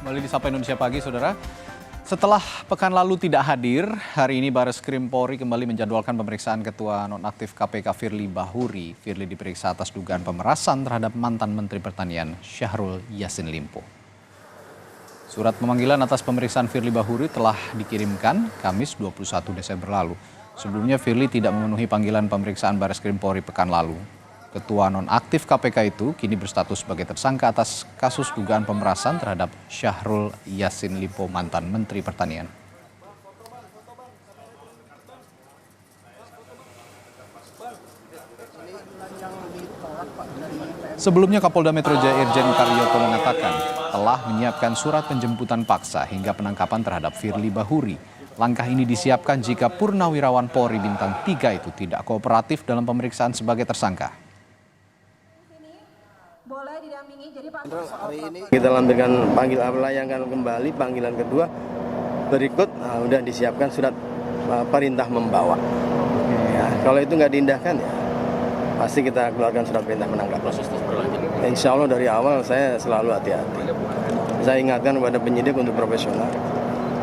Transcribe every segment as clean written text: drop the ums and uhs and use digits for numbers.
Kembali di Sapa Indonesia Pagi, Saudara. Setelah pekan lalu tidak hadir, hari ini Bareskrim Polri kembali menjadwalkan pemeriksaan Ketua Nonaktif KPK Firly Bahuri. Firly diperiksa atas dugaan pemerasan terhadap mantan Menteri Pertanian Syahrul Yassin Limpo. Surat pemanggilan atas pemeriksaan Firly Bahuri telah dikirimkan Kamis 21 Desember lalu. Sebelumnya Firly tidak memenuhi panggilan pemeriksaan Bareskrim Polri pekan lalu. Ketua nonaktif KPK itu kini berstatus sebagai tersangka atas kasus dugaan pemerasan terhadap Syahrul Yassin Limpo, mantan Menteri Pertanian. Sebelumnya Kapolda Metro Jaya Irjen Karyoto mengatakan telah menyiapkan surat penjemputan paksa hingga penangkapan terhadap Firly Bahuri. Langkah ini disiapkan jika Purnawirawan Polri Bintang 3 itu tidak kooperatif dalam pemeriksaan sebagai tersangka. Hari ini kita lampirkan melayangkan kembali panggilan kedua berikut, sudah disiapkan surat perintah membawa. Ya, kalau itu nggak diindahkan ya pasti kita keluarkan surat perintah menangkap. Proses berlanjut. Insya Allah dari awal saya selalu hati-hati. Saya ingatkan kepada penyidik untuk profesional.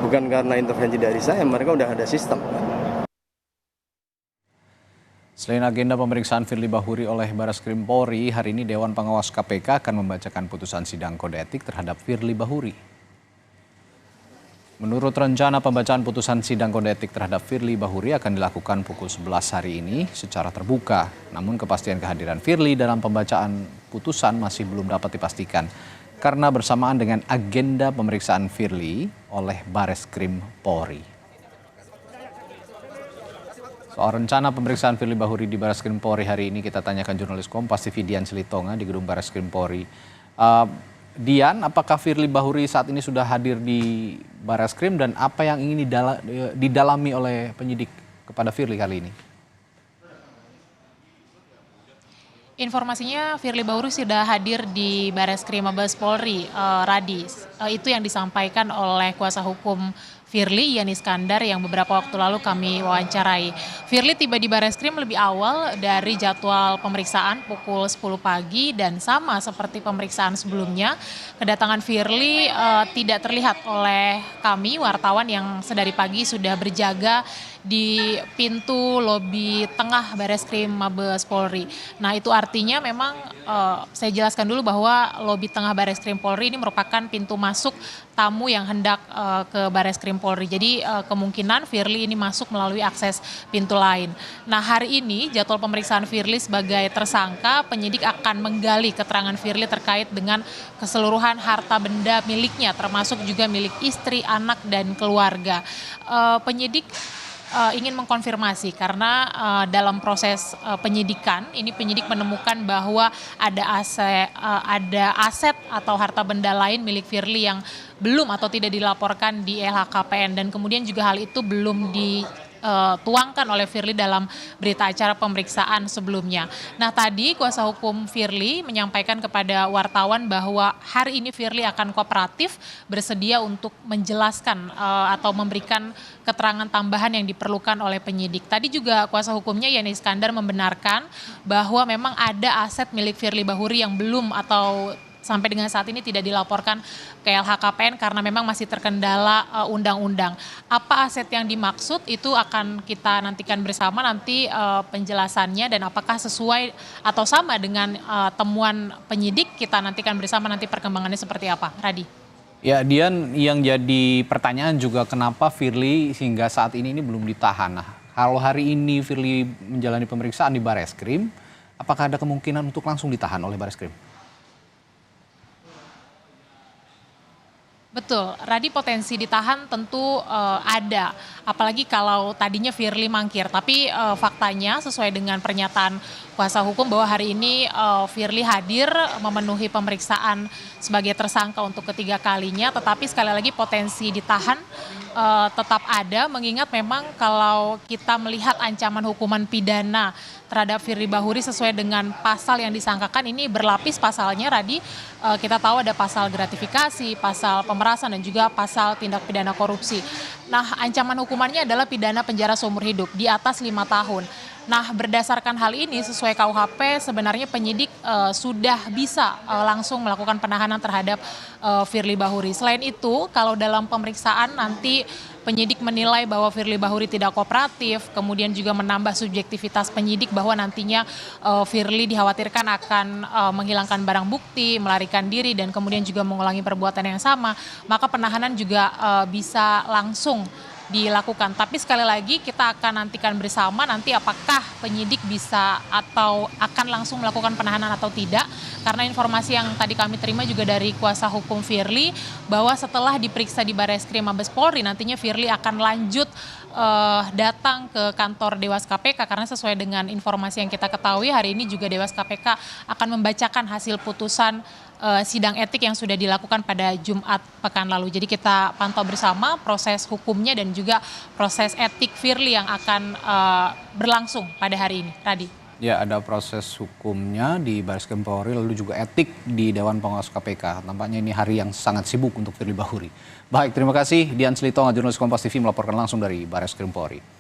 Bukan karena intervensi dari saya, mereka udah ada sistem. Selain agenda pemeriksaan Firly Bahuri oleh Bareskrim Polri, hari ini Dewan Pengawas KPK akan membacakan putusan sidang kode etik terhadap Firly Bahuri. Menurut rencana pembacaan putusan sidang kode etik terhadap Firly Bahuri akan dilakukan pukul 11 hari ini secara terbuka. Namun kepastian kehadiran Firly dalam pembacaan putusan masih belum dapat dipastikan karena bersamaan dengan agenda pemeriksaan Firly oleh Bareskrim Polri. Soal rencana pemeriksaan Firly Bahuri di Bareskrim Polri hari ini kita tanyakan jurnalis Kompas TV Dian Silitonga di gedung Bareskrim Polri. Dian, apakah Firly Bahuri saat ini sudah hadir di Bareskrim dan apa yang ingin didalami oleh penyidik kepada Firly kali ini? Informasinya Firly Bahuri sudah hadir di Bareskrim Mabes Polri, Radis. Itu yang disampaikan oleh kuasa hukum Firly, Ian Iskandar, yang beberapa waktu lalu kami wawancarai. Firly tiba di Bareskrim lebih awal dari jadwal pemeriksaan pukul 10 pagi dan sama seperti pemeriksaan sebelumnya. Kedatangan Firly tidak terlihat oleh kami wartawan yang sedari pagi sudah berjaga di pintu lobi tengah Bareskrim Mabes Polri. Nah, itu artinya memang saya jelaskan dulu bahwa lobi tengah Bareskrim Polri ini merupakan pintu masuk tamu yang hendak ke Bareskrim Polri. Jadi kemungkinan Firly ini masuk melalui akses pintu lain. Nah, hari ini jadwal pemeriksaan Firly sebagai tersangka, penyidik akan menggali keterangan Firly terkait dengan keseluruhan harta benda miliknya, termasuk juga milik istri, anak, dan keluarga. Penyidik ingin mengkonfirmasi karena dalam proses penyidikan ini penyidik menemukan bahwa ada aset atau harta benda lain milik Firly yang belum atau tidak dilaporkan di LHKPN dan kemudian juga hal itu belum dituangkan oleh Firly dalam berita acara pemeriksaan sebelumnya. Nah, tadi kuasa hukum Firly menyampaikan kepada wartawan bahwa hari ini Firly akan kooperatif, bersedia untuk menjelaskan atau memberikan keterangan tambahan yang diperlukan oleh penyidik. Tadi juga kuasa hukumnya Ian Iskandar membenarkan bahwa memang ada aset milik Firly Bahuri yang belum atau sampai dengan saat ini tidak dilaporkan ke LHKPN karena memang masih terkendala undang-undang. Apa aset yang dimaksud itu akan kita nantikan bersama nanti penjelasannya dan apakah sesuai atau sama dengan temuan penyidik, kita nantikan bersama nanti perkembangannya seperti apa. Radi. Ya, Dian, yang jadi pertanyaan juga kenapa Firly hingga saat ini belum ditahan. Nah, kalau hari ini Firly menjalani pemeriksaan di Bareskrim, apakah ada kemungkinan untuk langsung ditahan oleh Bareskrim? Betul, Radi, potensi ditahan tentu ada, apalagi kalau tadinya Firly mangkir. Tapi faktanya sesuai dengan pernyataan kuasa hukum bahwa hari ini Firly hadir memenuhi pemeriksaan sebagai tersangka untuk ketiga kalinya. Tetapi sekali lagi potensi ditahan tetap ada, mengingat memang kalau kita melihat ancaman hukuman pidana terhadap Firly Bahuri sesuai dengan pasal yang disangkakan ini berlapis pasalnya, Radi. Kita tahu ada pasal gratifikasi, pasal pemerasan, dan juga pasal tindak pidana korupsi. Nah, ancaman hukumannya adalah pidana penjara seumur hidup di atas 5 tahun. Nah, berdasarkan hal ini sesuai KUHP sebenarnya penyidik sudah bisa langsung melakukan penahanan terhadap Firly Bahuri. Selain itu, kalau dalam pemeriksaan nanti penyidik menilai bahwa Firly Bahuri tidak kooperatif, kemudian juga menambah subjektivitas penyidik bahwa nantinya Firly dikhawatirkan akan menghilangkan barang bukti, melarikan diri, dan kemudian juga mengulangi perbuatan yang sama, maka penahanan juga bisa langsung dilakukan. Tapi sekali lagi kita akan nantikan bersama nanti apakah penyidik bisa atau akan langsung melakukan penahanan atau tidak. Karena informasi yang tadi kami terima juga dari kuasa hukum Firly bahwa setelah diperiksa di Barreskrim Mabes Polri nantinya Firly akan lanjut datang ke kantor Dewas KPK karena sesuai dengan informasi yang kita ketahui hari ini juga Dewas KPK akan membacakan hasil putusan sidang etik yang sudah dilakukan pada Jumat pekan lalu. Jadi kita pantau bersama proses hukumnya dan juga proses etik Firly yang akan berlangsung pada hari ini. Radi. Ya, ada proses hukumnya di Barreskrim Polri lalu juga etik di Dewan Pengawas KPK. Nampaknya ini hari yang sangat sibuk untuk Firly Bahuri. Baik, terima kasih Dian Silitonga, jurnalis Kompas TV melaporkan langsung dari Barreskrim Polri.